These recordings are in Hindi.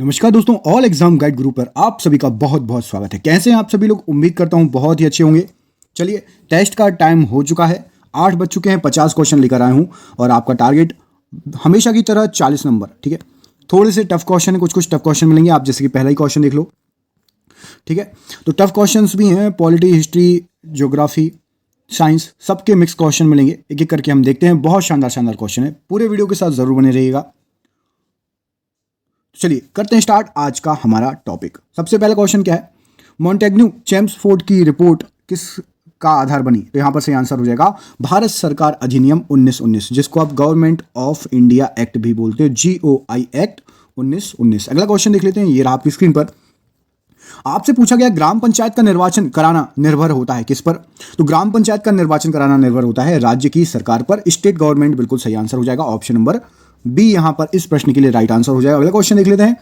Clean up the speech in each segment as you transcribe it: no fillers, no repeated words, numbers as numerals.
नमस्कार दोस्तों, ऑल एग्जाम गाइड गुरु पर आप सभी का बहुत बहुत स्वागत है। कैसे हैं आप सभी लोग? उम्मीद करता हूं बहुत ही अच्छे होंगे। चलिए, टेस्ट का टाइम हो चुका है, 8 बज चुके हैं, 50 क्वेश्चन लेकर आया हूं और आपका टारगेट हमेशा की तरह 40 नंबर। ठीक है, थोड़े से टफ क्वेश्चन है, कुछ टफ क्वेश्चन मिलेंगे। आप जैसे कि पहला ही क्वेश्चन देख लो। ठीक है, तो टफ क्वेश्चन भी हैं, पॉलिटी, हिस्ट्री, ज्योग्राफी, साइंस, सबके मिक्स क्वेश्चन मिलेंगे। एक एक करके हम देखते हैं। बहुत शानदार शानदार क्वेश्चन है, पूरे वीडियो के साथ जरूर बने रहिएगा। चलिए करते हैं स्टार्ट आज का हमारा टॉपिक। सबसे पहला क्वेश्चन क्या है? मॉन्टेग्न्यू चेम्सफोर्ड की रिपोर्ट किस का आधार बनी? तो यहां पर से आंसर हो जाएगा भारत सरकार अधिनियम 1919, जिसको आप गवर्नमेंट ऑफ इंडिया एक्ट भी बोलते हो, GOI एक्ट 1919। अगला क्वेश्चन देख लेते हैं, ये रहा आपकी स्क्रीन पर। आपसे पूछा गया ग्राम पंचायत का निर्वाचन कराना निर्भर होता है किस पर? तो ग्राम पंचायत का निर्वाचन कराना निर्भर होता है राज्य की सरकार पर, स्टेट गवर्नमेंट। बिल्कुल सही आंसर हो जाएगा ऑप्शन नंबर बी यहां पर इस प्रश्न के लिए राइट आंसर हो जाएगा। अगला क्वेश्चन देख लेते हैं।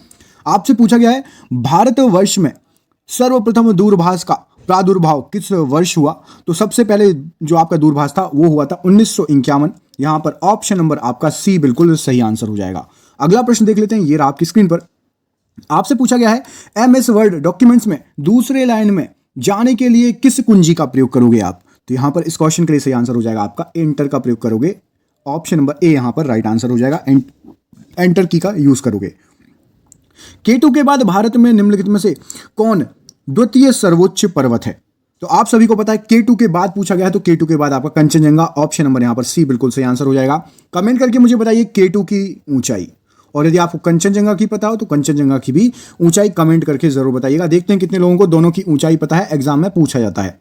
आपसे पूछा गया है भारतवर्ष में सर्वप्रथम दूरभाष का प्रादुर्भाव किस वर्ष हुआ? तो सबसे पहले जो आपका दूरभाष था वो हुआ था 1951। यहां पर ऑप्शन नंबर आपका सी बिल्कुल सही आंसर हो जाएगा। अगला प्रश्न देख लेते हैं, ये रहा आपकी स्क्रीन पर। आपसे पूछा गया है MS वर्ड डॉक्यूमेंट्स में दूसरे लाइन में जाने के लिए किस कुंजी का प्रयोग करोगे आप? तो यहां पर इस क्वेश्चन के लिए सही आंसर हो जाएगा आपका एंटर का प्रयोग करोगे। ऑप्शन नंबर ए यहां पर राइट आंसर हो जाएगा, एंटर की का यूज करोगे। K2 के बाद भारत में निम्नलिखित में से कौन द्वितीय सर्वोच्च पर्वत है? तो आप सभी को पता है K2 के बाद पूछा गया है, तो K2 के बाद आपका कंचनजंगा। ऑप्शन नंबर यहां पर सी बिल्कुल सही आंसर हो जाएगा। कमेंट करके मुझे बताइए K2 की ऊंचाई, और यदि आपको कंचनजंगा की पता हो तो कंचनजंगा की भी ऊंचाई कमेंट करके जरूर बताइएगा। देखते हैं कितने लोगों को दोनों की ऊंचाई पता है, एग्जाम में पूछा जाता है।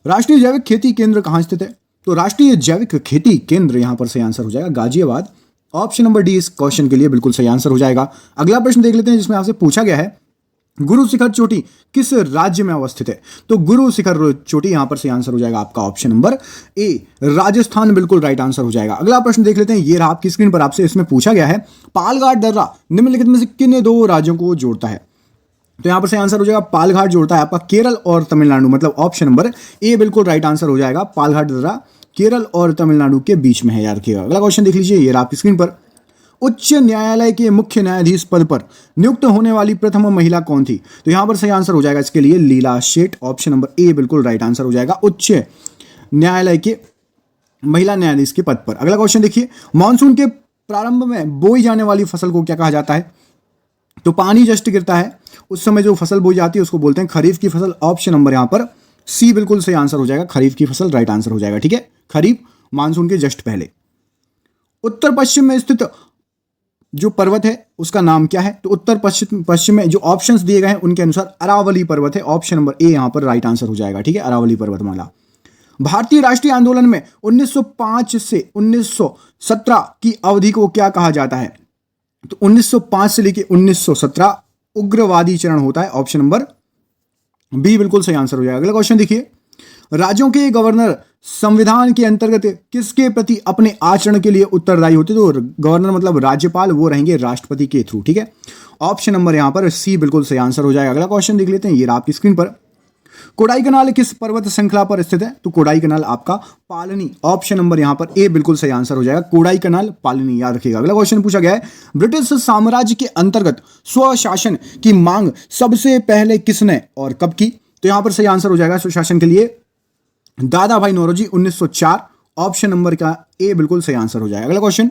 राष्ट्रीय जैविक खेती केंद्र कहां स्थित है? तो राष्ट्रीय जैविक खेती केंद्र यहां पर सही आंसर हो जाएगा गाजियाबाद। ऑप्शन नंबर डी इस क्वेश्चन के लिए बिल्कुल सही आंसर हो जाएगा। अगला प्रश्न देख लेते हैं, जिसमें आपसे पूछा गया है गुरु शिखर चोटी किस राज्य में अवस्थित है? तो गुरु शिखर चोटी यहां पर सही आंसर हो जाएगा आपका ऑप्शन नंबर ए राजस्थान। बिल्कुल राइट आंसर हो जाएगा। अगला प्रश्न देख लेते हैं, ये रहा आपकी स्क्रीन पर। आपसे इसमें पूछा गया है पालघाट दर्रा निम्नलिखित में से किन दो राज्यों को जोड़ता है? तो यहां पर से आंसर हो जाएगा पालघाट जोड़ता है आपका केरल और तमिलनाडु, मतलब ऑप्शन नंबर ए बिल्कुल राइट आंसर हो जाएगा। पालघाट दर्रा केरल और तमिलनाडु के बीच में है, याद रखिएगा। अगला क्वेश्चन देख लीजिए, ये रहा आपकी स्क्रीन पर। उच्च न्यायालय के मुख्य न्यायाधीश पद पर नियुक्त होने वाली प्रथम महिला कौन थी? तो यहां पर सही आंसर हो जाएगा इसके लिए लीला शेठ। ऑप्शन नंबर ए बिल्कुल राइट आंसर हो जाएगा, उच्च न्यायालय के महिला न्यायाधीश के पद पर। अगला क्वेश्चन देखिए, मानसून के प्रारंभ में बोई जाने वाली फसल को क्या कहा जाता है? तो पानी जस्ट गिरता है उस समय जो फसल बोई जाती है उसको बोलते हैं खरीफ की फसल। ऑप्शन नंबर यहां पर सी बिल्कुल सही आंसर हो जाएगा, खरीफ की फसल राइट आंसर हो जाएगा। ठीक है, खरीफ मानसून के जस्ट पहले। उत्तर पश्चिम में स्थित जो पर्वत है उसका नाम क्या है? तो उत्तर पश्चिम में जो ऑप्शंस दिए गए हैं उनके अनुसार अरावली पर्वत है। ऑप्शन नंबर ए यहां पर राइट आंसर हो जाएगा। ठीक है, अरावली पर्वतमाला। भारतीय राष्ट्रीय आंदोलन में 1905 से 1917 की अवधि को क्या कहा जाता है? तो 1905 से लेकर 1917 उग्रवादी चरण होता है। ऑप्शन नंबर बी बिल्कुल सही आंसर हो जाएगा। अगला क्वेश्चन देखिए, राज्यों के गवर्नर संविधान के अंतर्गत किसके प्रति अपने आचरण के लिए उत्तरदायी होते? तो गवर्नर मतलब राज्यपाल, वो रहेंगे राष्ट्रपति के थ्रू। ठीक है, ऑप्शन नंबर यहां पर सी बिल्कुल सही आंसर हो जाएगा। अगला क्वेश्चन देख लेते हैं, ये रहा आपकी स्क्रीन पर। कोडाईकनाल किस पर्वत श्रृंखला पर स्थित है? तो कोडाईकनाल आपका पालनी। ऑप्शन नंबर यहां पर ए बिल्कुल सही आंसर हो जाएगा, कोडाईकनाल पालनी, याद रखिएगा। अगला क्वेश्चन पूछा गया है ब्रिटिश साम्राज्य के अंतर्गत स्वशासन की मांग सबसे पहले किसने और कब की? तो यहां पर सही आंसर हो जाएगा स्वशासन के लिए दादा भाई नौरोजी 1904। ऑप्शन नंबर का ए बिल्कुल सही आंसर हो जाएगा। अगला क्वेश्चन,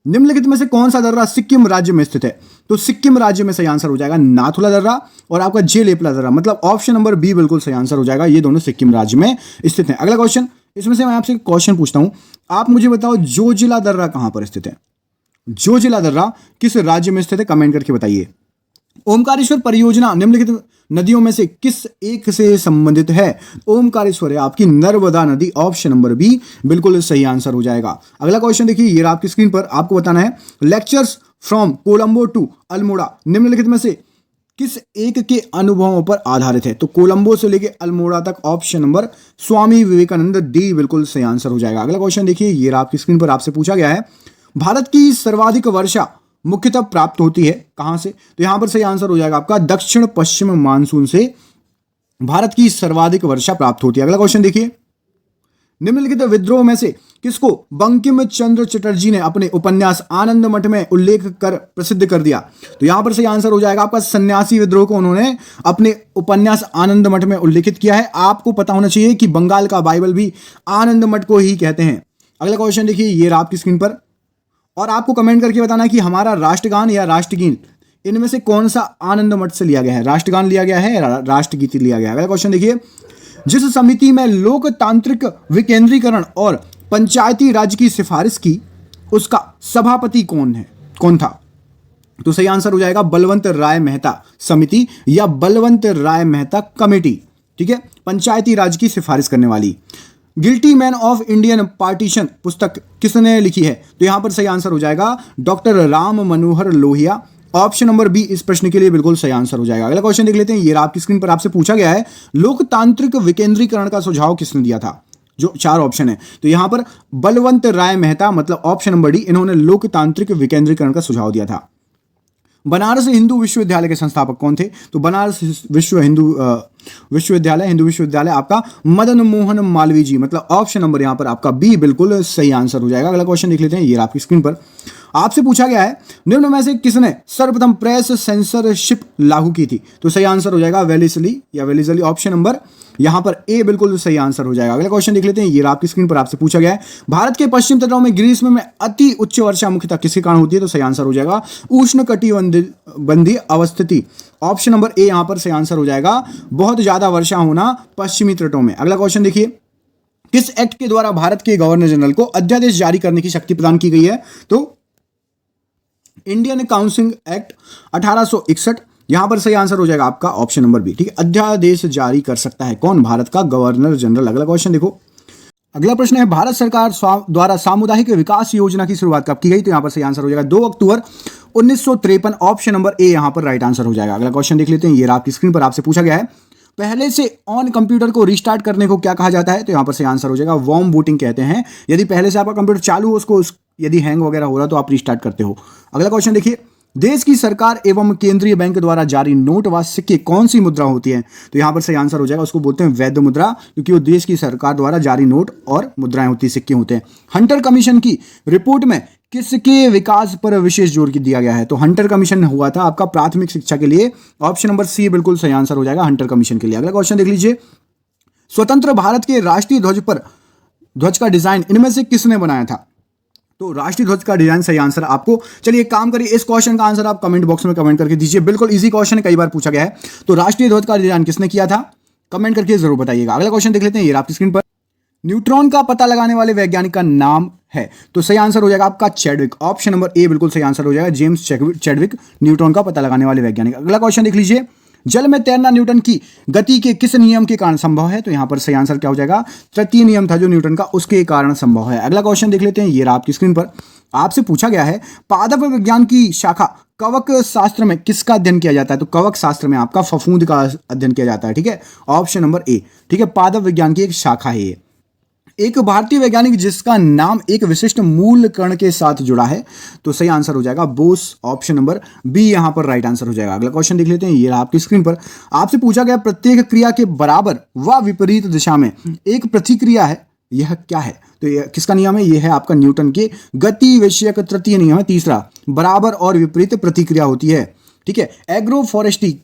निम्नलिखित में से कौन सा दर्रा सिक्किम राज्य में स्थित है? तो सिक्किम राज्य में सही आंसर हो जाएगा नाथुला दर्रा और आपका जेलेपला दर्रा, मतलब ऑप्शन नंबर बी बिल्कुल सही आंसर हो जाएगा। ये दोनों सिक्किम राज्य में स्थित हैं। अगला क्वेश्चन, इसमें से मैं आपसे क्वेश्चन पूछता हूं, आप मुझे बताओ जोजिला दर्रा कहां पर स्थित है? जोजिला दर्रा किस राज्य में स्थित है? कमेंट करके बताइए। ओमकारेश्वर परियोजना निम्नलिखित नदियों में से किस एक से संबंधित है? ओमकारेश्वर है आपकी नर्मदा नदी। ऑप्शन नंबर बी बिल्कुल सही आंसर हो जाएगा। अगला क्वेश्चन देखिए, ये आपकी स्क्रीन पर। आपको बताना है lectures from Colombo to Almora निम्नलिखित में से किस एक के अनुभवों पर आधारित है? तो कोलंबो से लेकर अल्मोड़ा तक। Option number Swami Vivekananda, D बिल्कुल सही आंसर हो जाएगा। अगला क्वेश्चन देखिए, ये आपकी स्क्रीन पर। आपसे पूछा गया है भारत की सर्वाधिक वर्षा मुख्यतः प्राप्त होती है कहां से? तो यहां पर सही आंसर हो जाएगा आपका दक्षिण पश्चिम मानसून से भारत की सर्वाधिक वर्षा प्राप्त होती है। अगला क्वेश्चन देखिए, निम्नलिखित विद्रोह में से किसको बंकिम चंद्र चटर्जी ने अपने उपन्यास आनंद मठ में उल्लेख कर प्रसिद्ध कर दिया? तो यहां पर सही आंसर हो जाएगा आपका सन्यासी विद्रोह को उन्होंने अपने उपन्यास आनंद मठ में उल्लेखित किया है। आपको पता होना चाहिए कि बंगाल का बाइबल भी आनंद मठ को ही कहते हैं। अगला क्वेश्चन देखिए, ये रहा आपकी स्क्रीन पर, और आपको कमेंट करके बताना कि हमारा राष्ट्रगान या राष्ट्रगीत इनमें से कौन सा आनंद मठ से लिया गया है? राष्ट्रगान लिया गया है या राष्ट्रगीत लिया गया है? अगला क्वेश्चन देखिए, जिस समिति में लोकतांत्रिक विकेंद्रीकरण और पंचायती राज की सिफारिश की, उसका सभापति कौन था? तो सही आंसर हो जाएगा बलवंत राय मेहता समिति या बलवंत राय मेहता कमेटी। ठीक है, पंचायती राज की सिफारिश करने वाली। Guilty man of Indian partition पुस्तक किसने लिखी है? तो यहां पर सही आंसर हो जाएगा doctor Ram Manohar Lohia. Option number B इस प्रश्न के लिए बिल्कुल सही आंसर हो जाएगा। अगला क्वेश्चन देख लेते हैं, ये आपकी स्क्रीन पर आपसे पूछा गया है, लोकतांत्रिक विकेंद्रीकरण का सुझाव किसने दिया था? जो 4 ऑप्शन है, तो यहां पर बलवंत राय मेहता, मतलब ऑप्शन नंबर डी, इन्होंने लोकतांत्रिक विकेंद्रीकरण का सुझाव दिया था। बनारस हिंदू विश्वविद्यालय के संस्थापक कौन थे? तो बनारस हिंदू विश्वविद्यालय आपका मदन मोहन मालवीय जी, मतलब ऑप्शन नंबर यहां पर आपका बी बिल्कुल सही आंसर हो जाएगा। अगला क्वेश्चन देख लेते हैं, ये आपकी स्क्रीन पर आपसे पूछा गया है, निम्न में से किसने सर्वप्रथम प्रेस सेंसरशिप लागू की थी? तो सही आंसर हो जाएगा वेलेस्ली, ऑप्शन नंबर यहां पर ए बिल्कुल सही आंसर हो जाएगा। अगला क्वेश्चन देख लेते हैं, ये आपकी स्क्रीन पर आपसे पूछा गया है, भारत के पश्चिम तटों में ग्रीष्म में अति उच्च वर्षा मुख्यतः किसके कारण होती है? तो सही आंसर हो जाएगा उष्णकटिबंधीय अवस्थिति, ऑप्शन नंबर ए यहां पर सही आंसर हो जाएगा, बहुत ज्यादा वर्षा होना पश्चिमी तटों में। अगला क्वेश्चन देखिए, किस एक्ट के द्वारा भारत के गवर्नर जनरल को अध्यादेश जारी करने की शक्ति प्रदान की गई है? तो इंडियन काउंसिल एक्ट 1861, यहां पर सही आंसर हो जाएगा आपका ऑप्शन नंबर बी। ठीक है, अध्यादेश जारी कर सकता है कौन? भारत का गवर्नर जनरल। अगला क्वेश्चन देखो, अगला प्रश्न है, भारत सरकार द्वारा सामुदायिक विकास योजना की शुरुआत कब की गई? तो यहां पर सही आंसर हो जाएगा 2 अक्टूबर 1953, ऑप्शन नंबर ए यहां पर राइट आंसर हो जाएगा। अगला क्वेश्चन देख लेते हैं, ये आपकी स्क्रीन पर आपसे पूछा गया है, पहले से ऑन कंप्यूटर को रिस्टार्ट करने को क्या कहा जाता है? तो यहां पर सही आंसर हो जाएगा वार्म बूटिंग कहते हैं। यदि पहले से आपका कंप्यूटर चालू हो, उसको यदि हैंग वगैरह हो रहा तो आप रिस्टार्ट करते हो। अगला क्वेश्चन देखिए, देश की सरकार एवं केंद्रीय बैंक द्वारा जारी नोट व सिक्के कौन सी मुद्रा होती है? तो यहां पर सही आंसर हो जाएगा, उसको बोलते हैं वैध मुद्रा, क्योंकि वो देश की सरकार द्वारा जारी नोट और मुद्राएं होती है, सिक्के होते हैं। हंटर कमीशन की रिपोर्ट में किसके विकास पर विशेष जोर दिया गया है? तो हंटर कमीशन हुआ था आपका प्राथमिक शिक्षा के लिए, ऑप्शन नंबर सी बिल्कुल सही आंसर हो जाएगा हंटर कमीशन के लिए। अगला क्वेश्चन देख लीजिए, स्वतंत्र भारत के राष्ट्रीय ध्वज का डिजाइन इनमें से किसने बनाया था? तो राष्ट्रीय ध्वज का डिजाइन सही आंसर आपको, चलिए एक काम करिए, इस क्वेश्चन का आंसर आप कमेंट बॉक्स में कमेंट करके दीजिए, बिल्कुल इजी क्वेश्चन है, कई बार पूछा गया है। तो राष्ट्रीय ध्वज का डिजाइन किसने किया था? कमेंट करके जरूर बताइएगा। अगला क्वेश्चन देख लेते हैं, ये आपकी स्क्रीन पर, न्यूट्रॉन का पता लगाने वाले वैज्ञानिक का नाम है? तो सही आंसर हो जाएगा आपका चैडविक, ऑप्शन नंबर ए बिल्कुल सही आंसर हो जाएगा, जेम्स चैडविक न्यूट्रॉन का पता लगाने वाले वैज्ञानिक। अगला क्वेश्चन देख लीजिए, जल में तैरना न्यूटन की गति के किस नियम के कारण संभव है? तो यहां पर सही आंसर क्या हो जाएगा, तृतीय नियम था जो न्यूटन का, उसके कारण संभव है। अगला क्वेश्चन देख लेते हैं, ये रहा आपकी स्क्रीन पर आपसे पूछा गया है, पादप विज्ञान की शाखा कवक शास्त्र में किसका अध्ययन किया जाता है? तो कवक शास्त्र में आपका फफूंद का अध्ययन किया जाता है। ठीक है, ऑप्शन नंबर ए। ठीक है, पादप विज्ञान की एक शाखा है ये। एक भारतीय वैज्ञानिक जिसका नाम एक विशिष्ट मूल कण के साथ जुड़ा है? तो सही आंसर हो जाएगा बोस, ऑप्शन नंबर बी यहां पर राइट आंसर हो जाएगा। अगला क्वेश्चन देख लेते हैं, ये आपकी स्क्रीन पर आपसे पूछा गया, प्रत्येक क्रिया के बराबर व विपरीत दिशा में एक प्रतिक्रिया है, यह क्या है? तो यह किसका नियम है? यह है आपका न्यूटन के गति विषयक तृतीय नियम है, तीसरा, बराबर और विपरीत प्रतिक्रिया होती है। ठीक है, एग्रो फॉरेस्ट्री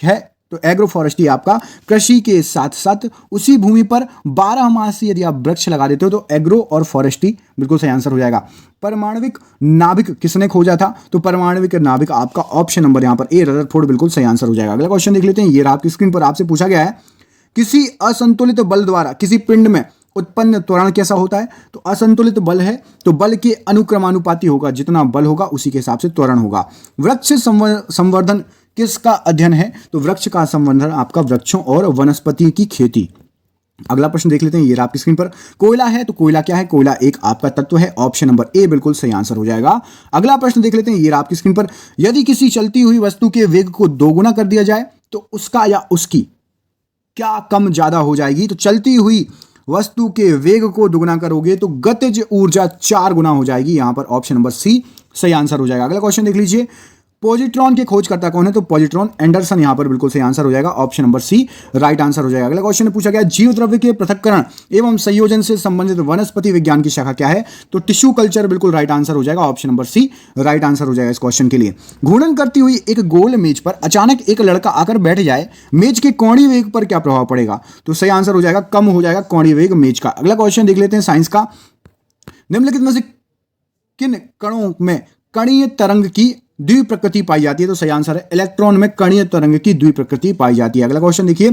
है, तो एग्रो फॉरेस्ट्री आपका कृषि के साथ साथ उसी भूमि पर 12 मास यदि आप वृक्ष लगा देते हो तो एग्रो और फॉरेस्ट्री बिल्कुल सही आंसर हो जाएगा। परमाणविक नाभिक किसने खोजा था? तो परमाणविक नाभिक आपका ऑप्शन नंबर यहां पर ए, रदरफोर्ड बिल्कुल सही आंसर हो जाएगा। अगला क्वेश्चन देख लेते हैं, ये आपकी स्क्रीन पर आपसे पूछा गया है, किसी असंतुलित बल द्वारा किसी पिंड में उत्पन्न त्वरण कैसा होता है? तो असंतुलित बल है तो बल के अनुक्रमानुपाती होगा, जितना बल होगा उसी के हिसाब से त्वरण होगा। वृक्ष संवर्धन किसका अध्ययन है? तो वृक्ष का संवर्धन आपका वृक्षों और वनस्पति की खेती। अगला प्रश्न देख लेते हैं, ये आपकी स्क्रीन पर, कोयला है तो कोयला क्या है? कोयला एक आपका तत्व है, ऑप्शन नंबर ए बिल्कुल सही आंसर हो जाएगा। अगला प्रश्न देख लेते हैं, ये आपकी स्क्रीन पर, यदि किसी चलती हुई वस्तु के वेग को दोगुना कर दिया जाए तो उसका या उसकी क्या कम ज्यादा हो जाएगी? तो चलती हुई वस्तु के वेग को दुगुना करोगे तो गतिज ऊर्जा 4 गुना हो जाएगी, यहां पर ऑप्शन नंबर सी सही आंसर हो जाएगा। अगला क्वेश्चन देख लीजिए, पॉजिट्रॉन के खोजकर्ता कौन है? तो पॉजिट्रॉन एंडरसन यहां पर बिल्कुल सही आंसर हो जाएगा, option number C right answer हो जाएगा। अगला क्वेश्चन पूछा गया जीव द्रव्य के पृथक्करण एवं संयोजन से संबंधित वनस्पति विज्ञान की शाखा क्या है? तो टिश्यू कल्चर बिल्कुल राइट आंसर हो जाएगा, option number C right answer हो जाएगा इस क्वेश्चन के लिए। घूर्णन करती हुई एक गोल मेज पर अचानक एक लड़का आकर बैठ जाए, मेज के कोणीय वेग पर क्या प्रभाव पड़ेगा? तो सही आंसर हो जाएगा कम हो जाएगा कोणीय वेग मेज का। अगला क्वेश्चन देख लेते हैं साइंस का। निम्नलिखित में से किन कणों में कणीय तरंग की द्विप्रकृति पाई जाती है? तो सही आंसर है इलेक्ट्रॉन में कणीय तरंग की द्विप्रकृति पाई जाती है। अगला क्वेश्चन देखिए,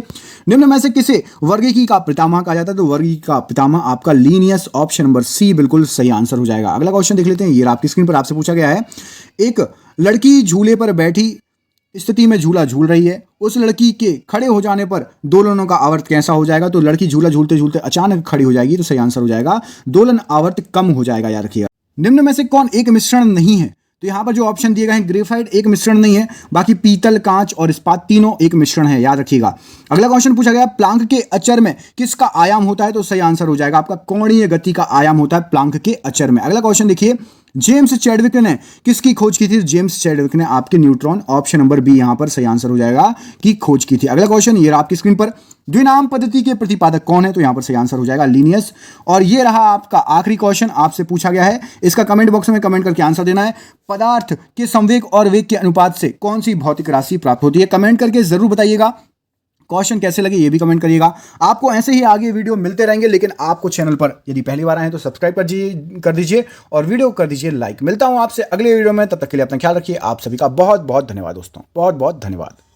निम्न में से किसे वर्गीकी का पितामह कहा जाता है? तो वर्गीकी का पितामह आपका लीनियस, ऑप्शन नंबर सी बिल्कुल सही आंसर हो जाएगा। अगला क्वेश्चन देख लेते हैं, ये आपकी स्क्रीन पर आपसे पूछा गया है। एक लड़की झूले पर बैठी स्थिति में झूला झूल रही है, उस लड़की के खड़े हो जाने पर दोलनों का आवर्त कैसा हो जाएगा? तो लड़की झूला झूलते झूलते अचानक खड़ी हो जाएगी, तो सही आंसर हो जाएगा दोलन आवर्त कम हो जाएगा, याद रखिएगा। निम्न में से कौन एक मिश्रण नहीं है? तो यहां पर जो ऑप्शन दिए गए हैं, ग्रेफाइट एक मिश्रण नहीं है, बाकी पीतल, कांच और इस्पात तीनों एक मिश्रण है, याद रखिएगा। अगला क्वेश्चन पूछा गया प्लांक के अचर में किसका आयाम होता है? तो सही आंसर हो जाएगा आपका कोणीय गति का आयाम होता है प्लांक के अचर में। अगला क्वेश्चन देखिए, जेम्स चैडविक ने किसकी खोज की थी? जेम्स चैडविक ने आपके न्यूट्रॉन, ऑप्शन नंबर बी यहां पर सही आंसर हो जाएगा की खोज की थी। अगला क्वेश्चन ये रहा आपकी स्क्रीन पर, द्विनाम पद्धति के प्रतिपादक कौन है? तो यहां पर सही आंसर हो जाएगा लीनियस। और ये रहा आपका आखिरी क्वेश्चन आपसे पूछा गया है, इसका कमेंट बॉक्स में कमेंट करके आंसर देना है। पदार्थ के संवेग और वेग के अनुपात से कौन सी भौतिक राशि प्राप्त होती है? कमेंट करके जरूर बताइएगा। क्वेश्चन कैसे लगे ये भी कमेंट करिएगा। आपको ऐसे ही आगे वीडियो मिलते रहेंगे, लेकिन आपको चैनल पर यदि पहली बार आए तो सब्सक्राइब कर दीजिए और वीडियो कर दीजिए लाइक। मिलता हूं आपसे अगले वीडियो में, तब तक के लिए अपना ख्याल रखिए। आप सभी का बहुत बहुत धन्यवाद दोस्तों, बहुत बहुत धन्यवाद।